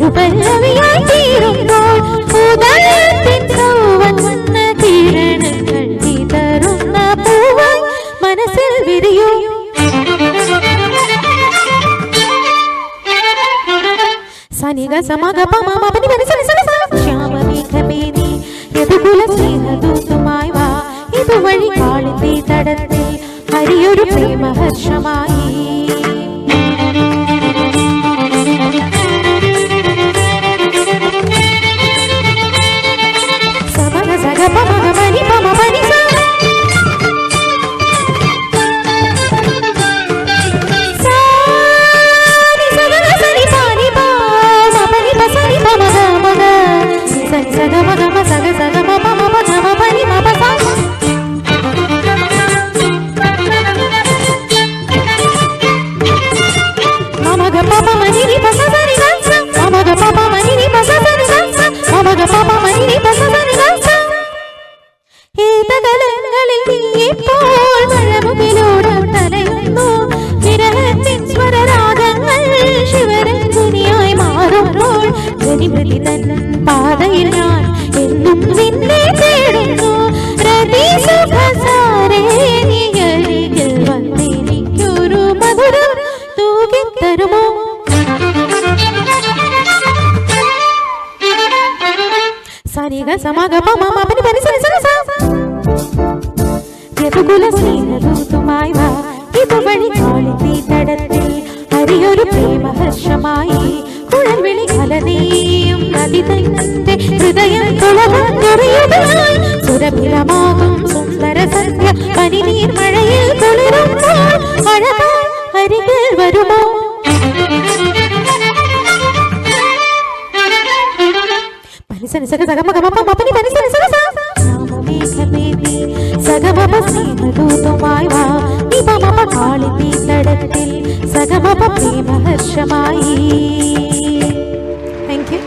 അനുപല്ലവിയായി തീരുമ്പോൾ ഉദയത്തിൻ ചൊവ്വന്ന കിരണങ്ങൾ വിതറുന്ന പൂവായി മനസ്സിൽ വിരിയൂ. സനിക സമഗ പമ പനി പനി സനി സനി ശ്യാമമേഘമേനി യദുകുല സ്നേഹദൂതുമായി വാ. ഇതുവഴി കാളിന്തി തടത്തിൽ ഹരിയൊരു പ്രേമഹർഷമായി. സമഗ സഗ പമ പനി പമ പനി സ പാതയിൽ ഞാൻ എന്നും നിന്നെ തേടുന്നു. രതിസുഖസാരേനിയരികിൽ വന്നെനിക്കൊരു മധുരം തൂകിത്തരുമോ? സനിക സമഗ പമ പനി പനി സനി സനി സ യദുകുല സ്നേഹദൂതുമായി വാ. ഇതുവഴി കാളിന്തി തടത്തിൽ ഹരിയൊരു പ്രേമഹർഷമായി. കുഴൽവിളി കലനീയും നദി തന്റെ ഹൃദയം തുളവാൻ സുരഭിലമാകും സുന്ദര സന്ധ്യ പനിനീർ മഴയിൽ കുളിരുമ്പോൾ അഴകാൻ അരികിൽ വരുമോ? സഗമപസ്നേഹദൂതുമായി വാ. ഇപമപ കാളിന്തി തടത്തിൽ സഗമപ പ്രേമഹർഷമായി. Thank you.